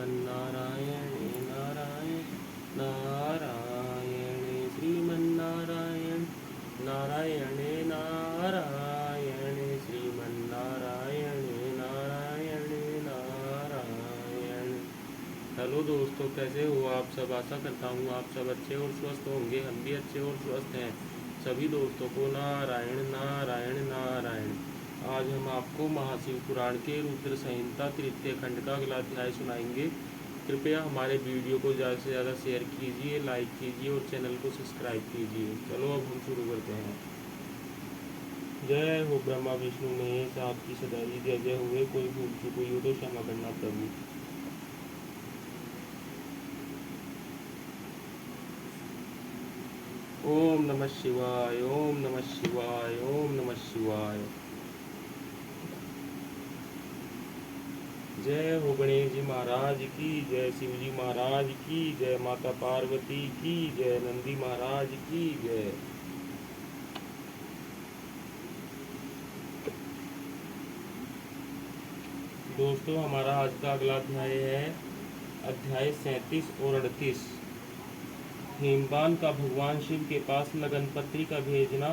श्रीमन्नारायणे Narayan नारायणे Sriman Narayana नारायणे नारायणे श्रीमन्नारायणे नारायणे Narayan. Hello दोस्तों, कैसे हो आप सब। आशा करता हूँ आप सब अच्छे और स्वस्थ होंगे। हम भी अच्छे और स्वस्थ हैं। सभी दोस्तों को नारायण नारायण नारायण। आज हम आपको महाशिव पुराण के रुद्र संहिता तृतीय खंड का अगला अध्याय सुनाएंगे। कृपया हमारे वीडियो को ज़्यादा से ज़्यादा शेयर कीजिए, लाइक कीजिए और चैनल को सब्सक्राइब कीजिए। चलो अब हम शुरू करते हैं। जय हो ब्रह्मा विष्णु महेश, आपकी सदा ही जय जय हुए। कोई भूल चूक हुई हो तो क्षमा करना प्रभु। ओम नमः शिवाय, ओम नमः शिवाय, ओम नमः शिवाय। जय हो गणेश जी महाराज की जय, शिव जी महाराज की जय, माता पार्वती की जय, नंदी महाराज की जय। दोस्तों, हमारा आज का अगला अध्याय है अध्याय 37 और 38। हेमबान का भगवान शिव के पास लगन पत्रिका भेजना,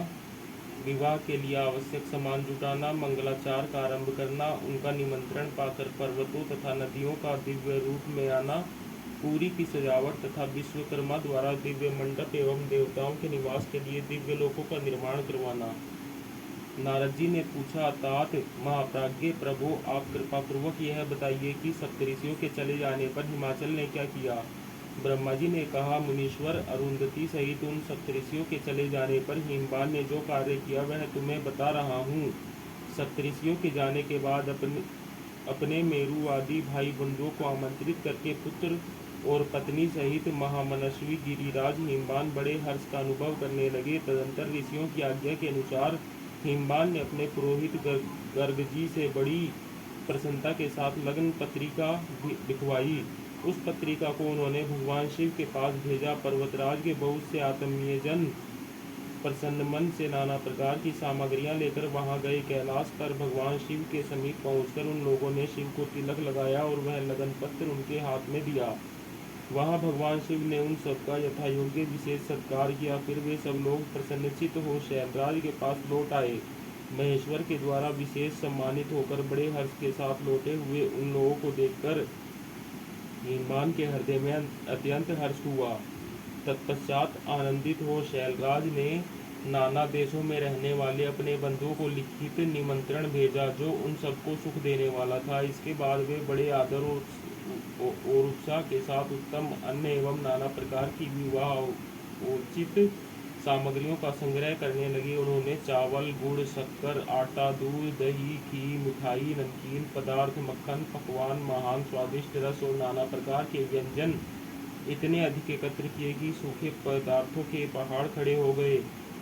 विवाह के लिए आवश्यक सामान जुटाना, मंगलाचार का आरंभ करना, उनका निमंत्रण पाकर पर्वतों तथा नदियों का दिव्य रूप में आना, पूरी की सजावट तथा विश्वकर्मा द्वारा दिव्य मंडप एवं देवताओं के निवास के लिए दिव्य लोकों का निर्माण करवाना। नारद जी ने पूछा, तात महाप्राज्ञ प्रभु, आप कृपा पूर्वक यह बताइए कि सप्तऋषियों के चले जाने पर हिमाचल ने क्या किया। ब्रह्मा जी ने कहा, मुनीश्वर, अरुंधति सहित उन सप्तऋषियों के चले जाने पर हिमबान ने जो कार्य किया वह तुम्हें बता रहा हूँ। सप्तऋषियों के जाने के बाद अपने मेरुवादी भाई बंधुओं को आमंत्रित करके पुत्र और पत्नी सहित महामनस्वी गिरिराज हिमबान बड़े हर्ष का अनुभव करने लगे। तदंतर ऋषियों की आज्ञा के अनुसार हिमबान ने अपने पुरोहित गर्ग जी से बड़ी प्रसन्नता के साथ लगन पत्रिका लिखवाई। उस पत्रिका को उन्होंने भगवान शिव के पास भेजा। पर्वतराज के बहुत से आत्मीय जन प्रसन्न मन से नाना प्रकार की सामग्रियां लेकर वहां गए। कैलाश पर भगवान शिव के समीप पहुंचकर उन लोगों ने शिव को तिलक लगाया और वह लगन पत्र उनके हाथ में दिया। वहां भगवान शिव ने उन सबका यथा योग्य विशेष सत्कार किया। फिर वे सब लोग प्रसन्नचित्त हो शैलराज के पास लौट आए। महेश्वर के द्वारा विशेष सम्मानित होकर बड़े हर्ष के साथ लौटे हुए उन लोगों को देखकर हिमबान के हृदय में अत्यंत हर्ष हुआ। तत्पश्चात आनंदित हो शैलराज ने नाना देशों में रहने वाले अपने बंधुओं को लिखित निमंत्रण भेजा, जो उन सबको सुख देने वाला था। इसके बाद वे बड़े आदर और उत्साह के साथ उत्तम अन्न एवं नाना प्रकार की विवाह उचित सामग्रियों का संग्रह करने लगे। उन्होंने चावल, गुड़, शक्कर, आटा, दूध, दही, घी, मिठाई, नमकीन पदार्थ, मक्खन, पकवान, महान स्वादिष्ट रस और नाना प्रकार के व्यंजन इतने अधिक एकत्र किए कि सूखे पदार्थों के पहाड़ खड़े हो गए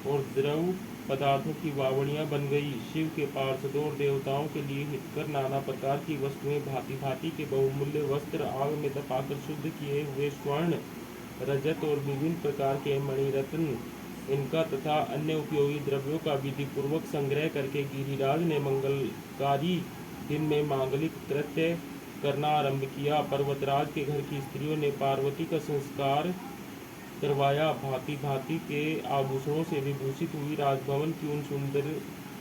और द्रव पदार्थों की वावड़ियाँ बन गई। शिव के पार्षदों और देवताओं के लिए हितकर नाना प्रकार की वस्तुएं, भांति भांति के बहुमूल्य वस्त्र, आग में तपाकर शुद्ध किए हुए स्वर्ण, रजत और विभिन्न प्रकार के मणिरत्न, इनका तथा अन्य उपयोगी द्रव्यों का विधि पूर्वक संग्रह करके गिरिराज ने मंगलकारी दिन में मांगलिक कृत्य करना आरंभ किया। पर्वतराज के घर की स्त्रियों ने पार्वती का संस्कार करवाया। भांति भांति के आभूषणों से विभूषित हुई राजभवन की उन सुंदर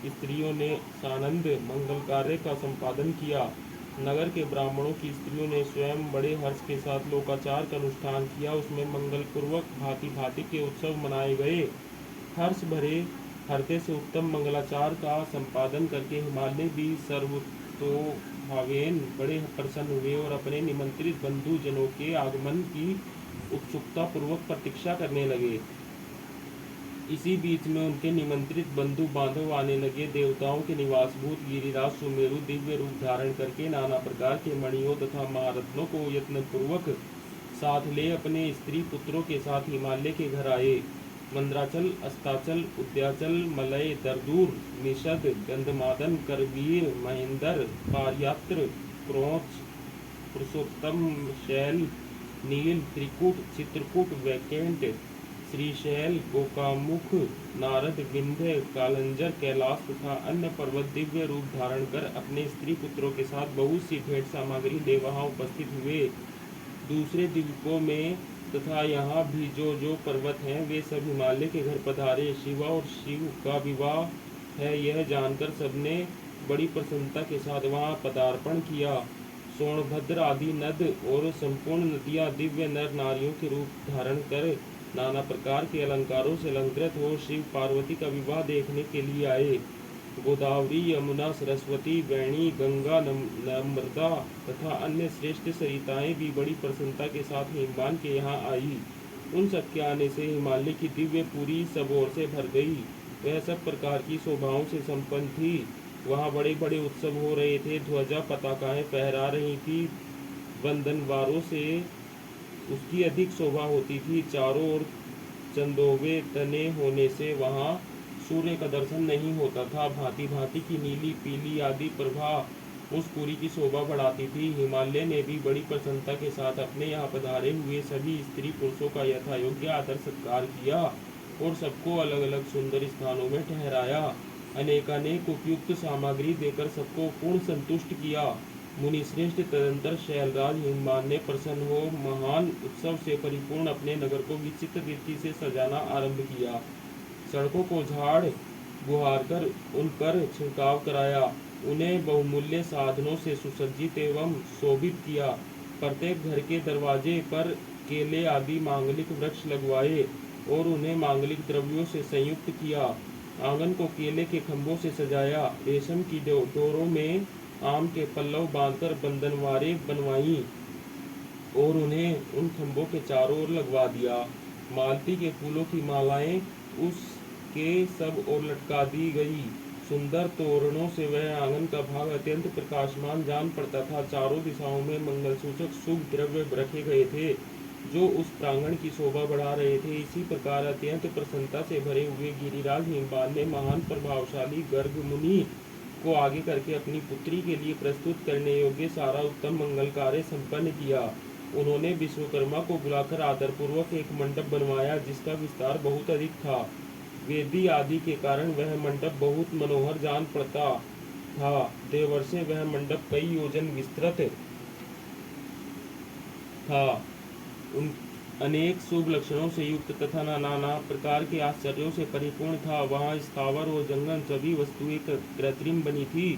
स्त्रियों ने सानंद मंगल कार्य का संपादन किया। नगर के ब्राह्मणों की स्त्रियों ने स्वयं बड़े हर्ष के साथ लोकाचार का अनुष्ठान किया। उसमें मंगल पूर्वक भांति भांति के उत्सव मनाए गए। हर्ष भरे हृदय से उत्तम मंगलाचार का संपादन करके हिमालय भी सर्वतोभावेन बड़े प्रसन्न हुए और अपने निमंत्रित बंधु जनों के आगमन की उत्सुकता पूर्वक प्रतीक्षा करने लगे। इसी बीच में उनके निमंत्रित बंधु बांधव आने लगे। देवताओं के निवासभूत गिरिराज सुमेरु दिव्य रूप धारण करके नाना प्रकार के मणियों तथा महारत्नों को यत्न पूर्वक साथ ले अपने स्त्री पुत्रों के साथ हिमालय के घर आए। मंद्राचल, अस्ताचल, उद्याचल, मलय, दरदूर, निषद, गंधमादन, करवीर, महेंद्र, पारयात्र, क्रोच, पुरुषोत्तम, शैल, नील, त्रिकूट, चित्रकूट, वैकेंट, श्रीशैल, गोकामुख, नारद, विंध्य, कालंजर, कैलाश तथा अन्य पर्वत दिव्य रूप धारण कर अपने स्त्री पुत्रों के साथ बहुत सी भेंट सामग्री ले वहां उपस्थित हुए। दूसरे द्वीपों में तथा यहाँ भी जो पर्वत हैं वे सब हिमालय के घर पधारे। शिवा और शिव का विवाह है यह जानकर सबने बड़ी प्रसन्नता के साथ वहाँ पदार्पण किया। सोनभद्र आदि नद और संपूर्ण नदियाँ दिव्य नर नारियों के रूप धारण कर नाना प्रकार के अलंकारों से अलंकृत हो शिव पार्वती का विवाह देखने के लिए आए। गोदावरी, यमुना, सरस्वती, वेणी, गंगा, नर्मदा तथा अन्य श्रेष्ठ सरिताएं भी बड़ी प्रसन्नता के साथ हिमवान के यहाँ आई। उन सब के आने से हिमालय की दिव्य पुरी सब ओर से भर गई। वह सब प्रकार की शोभाओं से संपन्न थी। वहाँ बड़े बड़े उत्सव हो रहे थे। ध्वजा पताकाएं फहरा रही थी। वंदनवारों से उसकी अधिक शोभा होती थी। चारों ओर चंदोवे तने होने से वहाँ सूर्य का दर्शन नहीं होता था। भांति भांति की नीली, पीली आदि प्रभा उस पुरी की शोभा बढ़ाती थी। हिमालय ने भी बड़ी प्रसन्नता के साथ अपने यहाँ पधारे हुए सभी स्त्री पुरुषों का यथायोग्य आदर सत्कार किया और सबको अलग अलग सुंदर स्थानों में ठहराया। अनेकानेक उपयुक्त सामग्री देकर सबको पूर्ण संतुष्ट किया। मुनि श्रेष्ठ तदंतर शैलराज हिमवान ने प्रसन्न हो महान उत्सव से परिपूर्ण अपने नगर को विचित्र रीति से सजाना आरंभ किया। सड़कों को झाड़ बुहार कर उन पर छिड़काव कराया। उन्हें बहुमूल्य साधनों से सुसज्जित एवं शोभित किया। प्रत्येक घर के दरवाजे पर केले आदि मांगलिक वृक्ष लगवाए और उन्हें मांगलिक द्रव्यों से संयुक्त किया। आंगन को केले के खंभों से सजाया। रेशम की डोरों में आम के पल्लव बांधकर बंधनवारें बनवाई और उन्हें उन खंभों के चारों ओर लगवा दिया। मालती के फूलों की मालाएं उसके सब ओर लटका दी गई। सुंदर तोरणों से वह आंगन का भाग अत्यंत प्रकाशमान जान पड़ता था। चारों दिशाओं में मंगलसूचक शुभ द्रव्य रखे गए थे जो उस प्रांगण की शोभा बढ़ा रहे थे। इसी प्रकार अत्यंत प्रसन्नता से भरे हुए गिरिराज हिमवान ने महान प्रभावशाली गर्ग मुनि को आगे करके अपनी पुत्री के लिए प्रस्तुत करने योग्य सारा उत्तम मंगल कार्य संपन्न किया। उन्होंने विश्वकर्मा को बुलाकर आदरपूर्वक एक मंडप बनवाया जिसका विस्तार बहुत अधिक था। वेदी आदि के कारण वह मंडप बहुत मनोहर जान पड़ता था। देवर से वह मंडप कई योजन विस्तृत था। उन अनेक शुभ लक्षणों से युक्त तथा नाना प्रकार के आश्चर्यों से परिपूर्ण था। वहाँ स्थावर और जंगम सभी वस्तुएं कृत्रिम बनी थी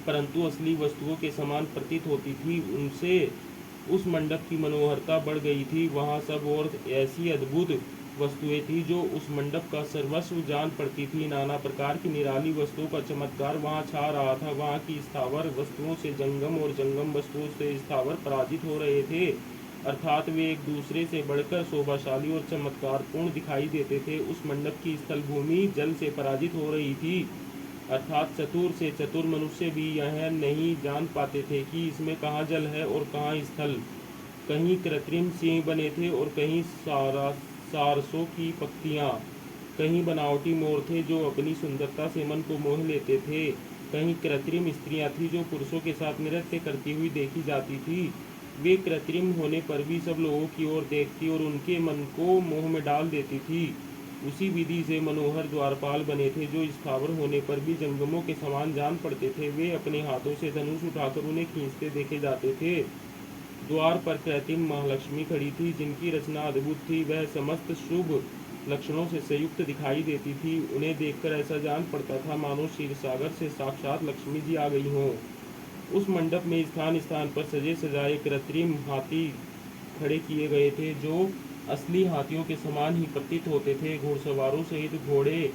परंतु असली वस्तुओं के समान प्रतीत होती थी। उनसे उस मंडप की मनोहरता बढ़ गई थी। वहाँ सब और ऐसी अद्भुत वस्तुएं थी जो उस मंडप का सर्वस्व जान पड़ती थी। नाना प्रकार की निराली वस्तुओं का चमत्कार वहाँ छा रहा था। वहाँ की स्थावर वस्तुओं से जंगम और जंगम वस्तुओं से स्थावर पराजित हो रहे थे, अर्थात वे एक दूसरे से बढ़कर शोभाशाली और चमत्कारपूर्ण दिखाई देते थे। उस मंडप की स्थल भूमि जल से पराजित हो रही थी, अर्थात चतुर से चतुर मनुष्य भी यह नहीं जान पाते थे कि इसमें कहाँ जल है और कहाँ स्थल। कहीं कृत्रिम सिंह बने थे और कहीं सारसों की पत्तियाँ, कहीं बनावटी मोर थे जो अपनी सुंदरता से मन को मोह लेते थे, कहीं कृत्रिम स्त्रियाँ थीं जो पुरुषों के साथ नृत्य करती हुई देखी जाती थी। वे कृत्रिम होने पर भी सब लोगों की ओर देखती और उनके मन को मोह में डाल देती थी। उसी विधि से मनोहर द्वारपाल बने थे जो स्थावर होने पर भी जंगमों के समान जान पड़ते थे। वे अपने हाथों से धनुष उठाकर उन्हें खींचते देखे जाते थे। द्वार पर कृत्रिम महालक्ष्मी खड़ी थी जिनकी रचना अद्भुत थी। वह समस्त शुभ लक्षणों से संयुक्त दिखाई देती थी। उन्हें देखकर ऐसा जान पड़ता था मानो क्षीर सागर से साक्षात लक्ष्मी जी आ गई हों। उस मंडप में स्थान स्थान पर सजे सजाए कृत्रिम हाथी खड़े किए गए थे जो असली हाथियों के समान ही प्रतीत होते थे। घोड़सवारों सहित घोड़े,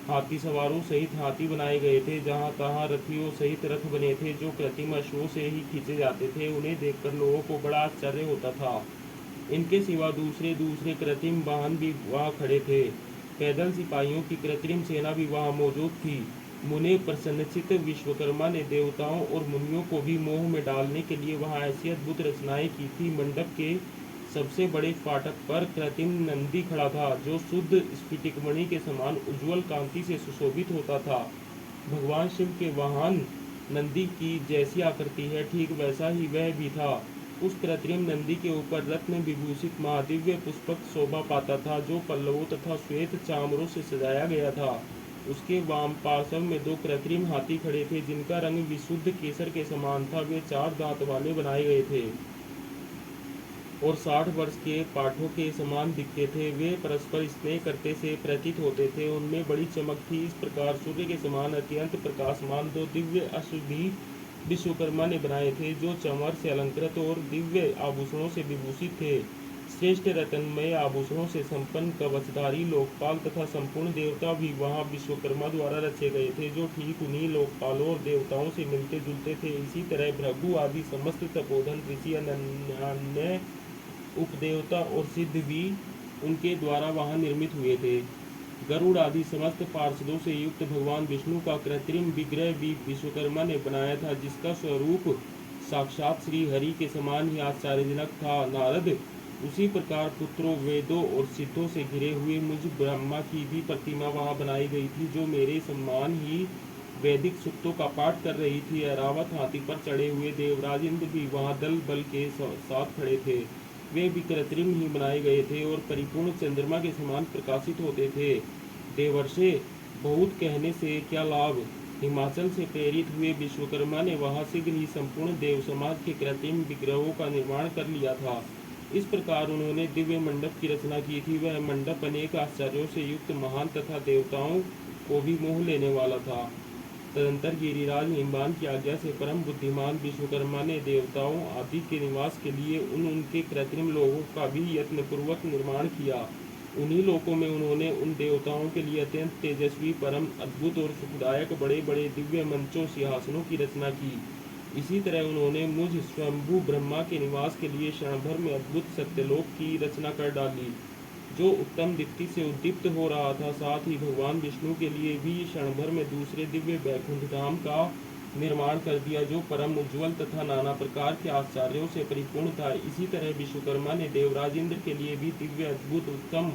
हाथी सवारों सहित हाथी बनाए गए थे। जहाँ तहाँ रथियों सहित रथ बने थे जो कृत्रिम अश्वों से ही खींचे जाते थे। उन्हें देखकर लोगों को बड़ा आश्चर्य होता था। इनके सिवा दूसरे दूसरे कृत्रिम वाहन भी वहाँ खड़े थे। पैदल सिपाहियों की कृत्रिम सेना भी वहाँ मौजूद थी। मुने प्रसन्नचित्त विश्वकर्मा ने देवताओं और मुनियों को भी मोह में डालने के लिए वहाँ ऐसी अद्भुत रचनाएं की थी। मंडप के सबसे बड़े फाटक पर कृत्रिम नंदी खड़ा था जो शुद्ध स्फटिकमणि के समान उज्ज्वल कांति से सुशोभित होता था। भगवान शिव के वाहन नंदी की जैसी आकृति है ठीक वैसा ही वह भी था। उस कृत्रिम नंदी के ऊपर रत्न विभूषित महादिव्य पुष्पक शोभा पाता था जो पल्लवों तथा श्वेत चामरों से सजाया गया था। उसके वाम पार्श्व में दो कृत्रिम हाथी खड़े थे जिनका रंग विशुद्ध केसर के समान था। वे 4 दांत वाले बनाए गए थे। और 60 वर्ष के पाठों के समान दिखते थे। वे परस्पर स्नेह करते से प्रतीत होते थे। उनमें बड़ी चमक थी। इस प्रकार सूर्य के समान अत्यंत प्रकाशमान 2 दिव्य अश्व भी विश्वकर्मा ने बनाए थे, जो चमर से अलंकृत और दिव्य आभूषणों से विभूषित थे। श्रेष्ठ रत्नमय आभूषणों से संपन्न कवचधारी लोकपाल तथा संपूर्ण देवता भी वहां विश्वकर्मा द्वारा रचे गए थे, जो ठीक उन्हीं लोकपालों और देवताओं से मिलते जुलते थे। इसी तरह भृगु आदि समस्त तपोधन ऋषि, अन्य उपदेवता और सिद्ध भी उनके द्वारा वहां निर्मित हुए थे। गरुड़ आदि समस्त पार्षदों से युक्त भगवान विष्णु का कृत्रिम विग्रह भी विश्वकर्मा ने बनाया था, जिसका स्वरूप साक्षात श्री हरि के समान ही आश्चर्यजनक था। नारद, उसी प्रकार पुत्रों, वेदों और सिद्धों से घिरे हुए मुझ ब्रह्मा की भी प्रतिमा वहां बनाई गई थी, जो मेरे सम्मान ही वैदिक सूक्तों का पाठ कर रही थी। ऐरावत हाथी पर चढ़े हुए देवराज इंद्र भी वहां दल बल के साथ खड़े थे। वे भी कृत्रिम ही बनाए गए थे और परिपूर्ण चंद्रमा के समान प्रकाशित होते थे। देवर्षे, बहुत कहने से क्या लाभ। हिमाचल से प्रेरित हुए विश्वकर्मा ने वहां शीघ्र ही संपूर्ण देव समाज के कृत्रिम विग्रहों का निर्माण कर लिया था। इस प्रकार उन्होंने दिव्य मंडप की रचना की थी। वह मंडप अनेक आश्चर्यों से युक्त, महान तथा देवताओं को भी मोह लेने वाला था। तदंतर गिरिराज हिमवान की आज्ञा से परम बुद्धिमान विश्वकर्मा ने देवताओं आदि के निवास के लिए उनके कृत्रिम लोकों का भी यत्नपूर्वक निर्माण किया। उन्हीं लोकों में उन्होंने उन देवताओं के लिए अत्यंत तेजस्वी, परम अद्भुत और सुखदायक बड़े बड़े दिव्य मंचों, सिंहासनों की रचना की। इसी तरह उन्होंने मुझ स्वयंभू ब्रह्मा के निवास के लिए क्षण भर में अद्भुत सत्यलोक की रचना कर डाली, जो उत्तम दीप्ति से उद्दीप्त हो रहा था। साथ ही भगवान विष्णु के लिए भी क्षण भर में दूसरे दिव्य वैकुंठ धाम का निर्माण कर दिया, जो परम उज्ज्वल तथा नाना प्रकार के आश्चर्यों से परिपूर्ण था। इसी तरह विश्वकर्मा ने देवराज इंद्र के लिए भी दिव्य, अद्भुत, उत्तम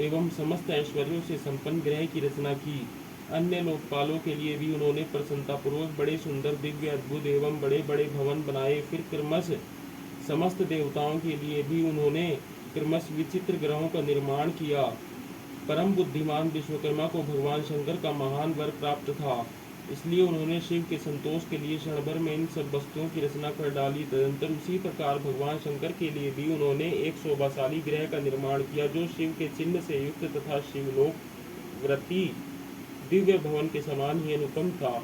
एवं समस्त ऐश्वर्यों से संपन्न ग्रह की रचना की। अन्य लोकपालों के लिए भी उन्होंने प्रसन्नतापूर्वक बड़े सुंदर, दिव्य, अद्भुत एवं बड़े बड़े भवन बनाए। फिर क्रमश समस्त देवताओं के लिए भी उन्होंने क्रमश विचित्र ग्रहों का निर्माण किया। परम बुद्धिमान विश्वकर्मा को भगवान शंकर का महान वर प्राप्त था, इसलिए उन्होंने शिव के संतोष के लिए क्षण भर में इन सब वस्तुओं की रचना कर डाली। तदंतर उसी प्रकार भगवान शंकर के लिए भी उन्होंने एक शोभाशाली ग्रह का निर्माण किया, जो शिव के चिन्ह से युक्त तथा शिवलोक वृत्ति दिव्य भवन के समान ही अनुपम था।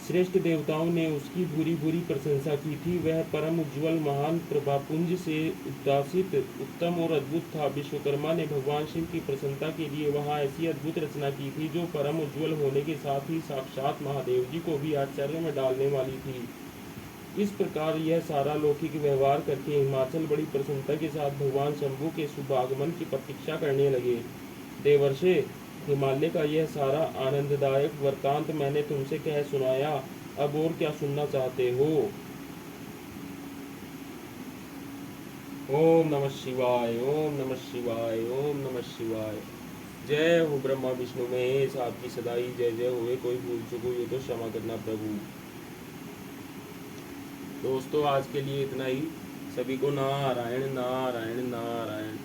श्रेष्ठ देवताओं ने उसकी भूरी भूरी प्रशंसा की थी। वह परम उज्ज्वल, महान, प्रभापुंज से उद्भासित, उत्तम और अद्भुत था। विश्वकर्मा ने भगवान शिव की प्रसन्नता के लिए वहां ऐसी अद्भुत रचना की थी, जो परम उज्ज्वल होने के साथ ही साक्षात महादेव जी को भी आश्चर्य में डालने वाली थी। इस प्रकार यह सारा लौकिक व्यवहार करके हिमाचल बड़ी प्रसन्नता के साथ भगवान शंभु के शुभागमन की प्रतीक्षा करने लगे। देवर्षे, हिमालय का यह सारा आनंददायक वृत्तांत मैंने तुमसे कह सुनाया। अब और क्या सुनना चाहते हो? ओम नमः शिवाय, ओम नमः शिवाय, ओम नमः शिवाय। जय हो ब्रह्मा विष्णु महेश, आपकी सदाई जय जय हुए। कोई भूल चूक हुई तो क्षमा करना प्रभु। दोस्तों, आज के लिए इतना ही। सभी को नारायण नारायण नारायण।